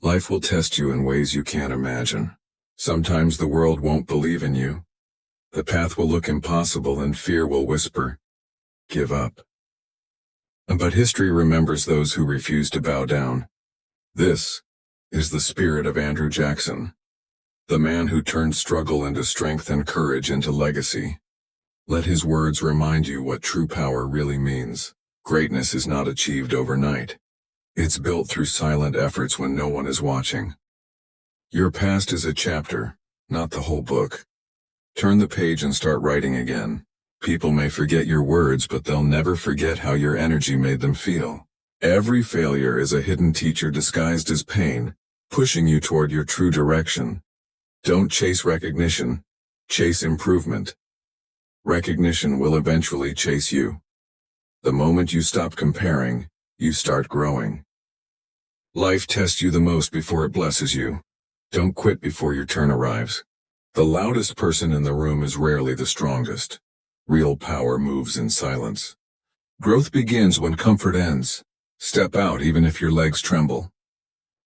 Life will test you in ways you can't imagine. Sometimes the world won't believe in you. The path will look impossible and fear will whisper, "Give up." But history remembers those who refuse to bow down. This is the spirit of Andrew Jackson, the man who turned struggle into strength and courage into legacy. Let his words remind you what true power really means. Greatness is not achieved overnight. It's built through silent efforts when no one is watching. Your past is a chapter, not the whole book. Turn the page and start writing again. People may forget your words, but they'll never forget how your energy made them feel. Every failure is a hidden teacher disguised as pain, pushing you toward your true direction. Don't chase recognition, chase improvement. Recognition will eventually chase you. The moment you stop comparing, you start growing. Life tests you the most before it blesses you. Don't quit before your turn arrives. The loudest person in the room is rarely the strongest. Real power moves in silence. Growth begins when comfort ends. Step out even if your legs tremble.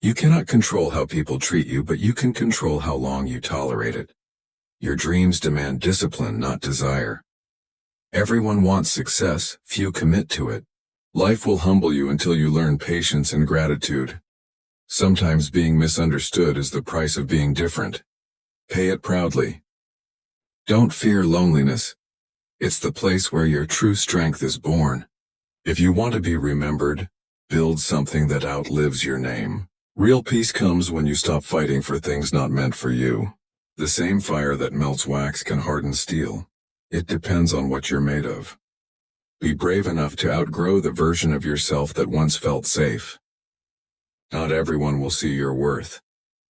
You cannot control how people treat you, but you can control how long you tolerate it. Your dreams demand discipline, not desire. Everyone wants success, few commit to it. Life will humble you until you learn patience and gratitude. Sometimes being misunderstood is the price of being different. Pay it proudly. Don't fear loneliness. It's the place where your true strength is born. If you want to be remembered, build something that outlives your name. Real peace comes when you stop fighting for things not meant for you. The same fire that melts wax can harden steel. It depends on what you're made of. Be brave enough to outgrow the version of yourself that once felt safe. Not everyone will see your worth.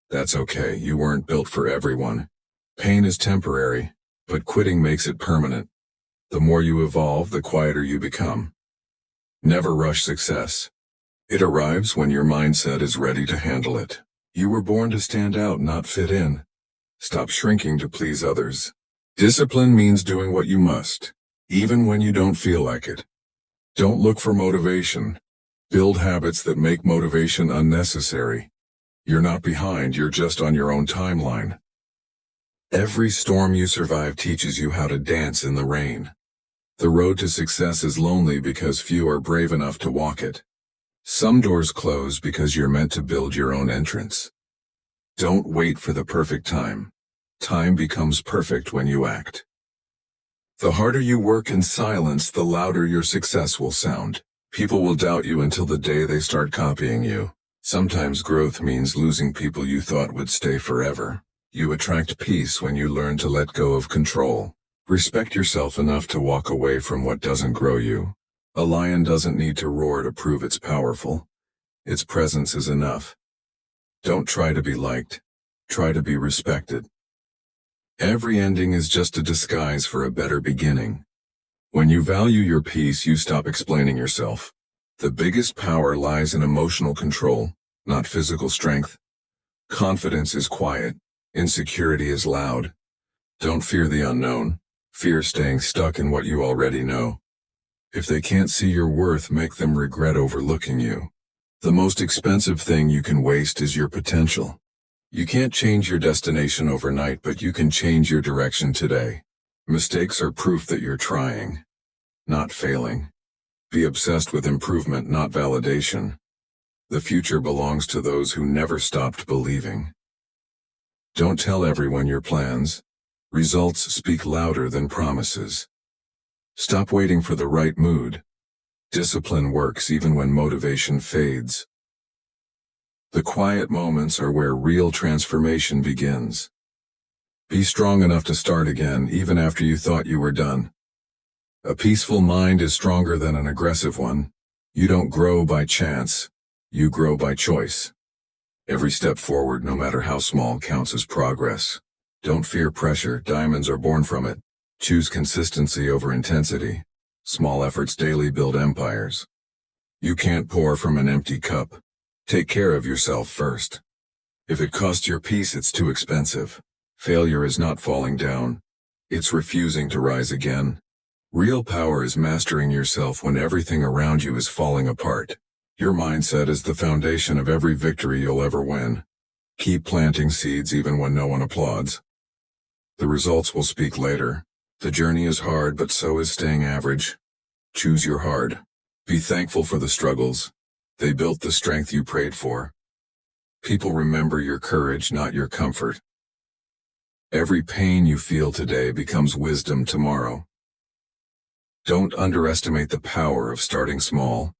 That's okay, you weren't built for everyone. Pain is temporary, but quitting makes it permanent. The more you evolve, the quieter you become. Never rush success. It arrives when your mindset is ready to handle it. You were born to stand out, not fit in. Stop shrinking to please others. Discipline means doing what you must, even when you don't feel like it. Don't look for motivation. Build habits that make motivation unnecessary. You're not behind, you're just on your own timeline. Every storm you survive teaches you how to dance in the rain. The road to success is lonely because few are brave enough to walk it. Some doors close because you're meant to build your own entrance. Don't wait for the perfect time. Time becomes perfect when you act. The harder you work in silence, the louder your success will sound. People will doubt you until the day they start copying you. Sometimes growth means losing people you thought would stay forever. You attract peace when you learn to let go of control. Respect yourself enough to walk away from what doesn't grow you. A lion doesn't need to roar to prove it's powerful. Its presence is enough. Don't try to be liked. Try to be respected. Every ending is just a disguise for a better beginning. When you value your peace, you stop explaining yourself. The biggest power lies in emotional control, not physical strength. Confidence is quiet. Insecurity is loud. Don't fear the unknown. Fear staying stuck in what you already know. If they can't see your worth, make them regret overlooking you. The most expensive thing you can waste is your potential. You can't change your destination overnight, but you can change your direction today. Mistakes are proof that you're trying, not failing. Be obsessed with improvement, not validation. The future belongs to those who never stopped believing. Don't tell everyone your plans. Results speak louder than promises. Stop waiting for the right mood. Discipline works even when motivation fades. The quiet moments are where real transformation begins. Be strong enough to start again, even after you thought you were done. A peaceful mind is stronger than an aggressive one. You don't grow by chance. You grow by choice. Every step forward, no matter how small, counts as progress. Don't fear pressure. Diamonds are born from it. Choose consistency over intensity. Small efforts daily build empires. You can't pour from an empty cup. Take care of yourself first. If it costs your peace, it's too expensive. Failure is not falling down. It's refusing to rise again. Real power is mastering yourself when everything around you is falling apart. Your mindset is the foundation of every victory you'll ever win. Keep planting seeds even when no one applauds. The results will speak later. The journey is hard, but so is staying average. Choose your hard. Be thankful for the struggles. They built the strength you prayed for. People remember your courage, not your comfort. Every pain you feel today becomes wisdom tomorrow. Don't underestimate the power of starting small.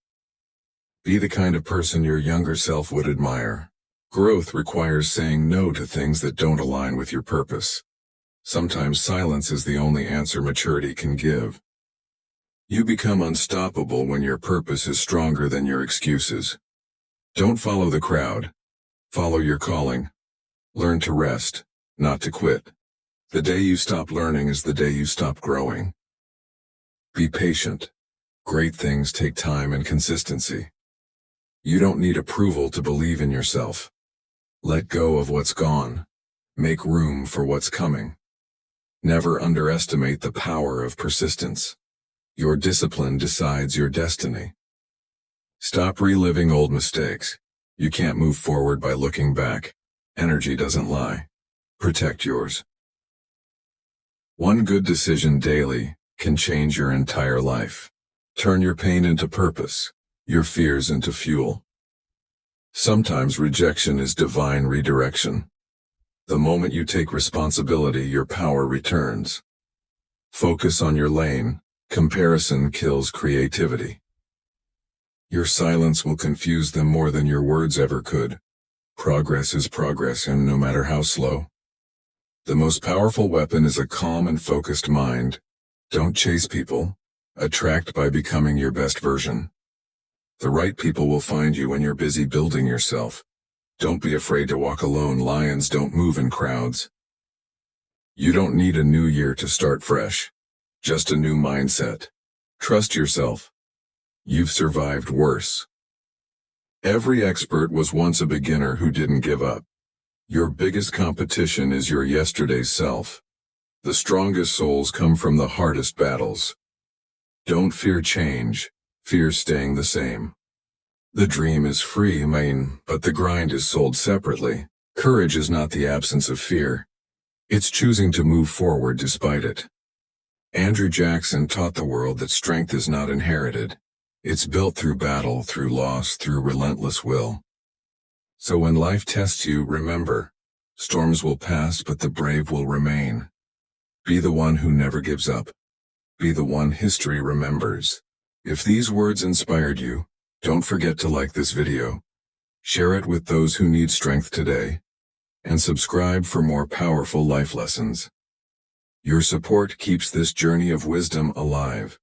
Be the kind of person your younger self would admire. Growth requires saying no to things that don't align with your purpose. Sometimes silence is the only answer maturity can give. You become unstoppable when your purpose is stronger than your excuses. Don't follow the crowd. Follow your calling. Learn to rest, not to quit. The day you stop learning is the day you stop growing. Be patient. Great things take time and consistency. You don't need approval to believe in yourself. Let go of what's gone. Make room for what's coming. Never underestimate the power of persistence. Your discipline decides your destiny. Stop reliving old mistakes. You can't move forward by looking back. Energy doesn't lie. Protect yours. One good decision daily can change your entire life. Turn your pain into purpose, your fears into fuel. Sometimes rejection is divine redirection. The moment you take responsibility, your power returns. Focus on your lane. Comparison kills creativity. Your silence will confuse them more than your words ever could. Progress is progress, and no matter how slow. The most powerful weapon is a calm and focused mind. Don't chase people. Attract by becoming your best version. The right people will find you when you're busy building yourself. Don't be afraid to walk alone. Lions don't move in crowds. You don't need a new year to start fresh. Just a new mindset. Trust yourself. You've survived worse. Every expert was once a beginner who didn't give up. Your biggest competition is your yesterday's self. The strongest souls come from the hardest battles. Don't fear change. Fear staying the same. The dream is free, but the grind is sold separately. Courage is not the absence of fear. It's choosing to move forward despite it. Andrew Jackson taught the world that strength is not inherited. It's built through battle, through loss, through relentless will. So when life tests you, remember, storms will pass, but the brave will remain. Be the one who never gives up. Be the one history remembers. If these words inspired you, don't forget to like this video, share it with those who need strength today, and subscribe for more powerful life lessons. Your support keeps this journey of wisdom alive.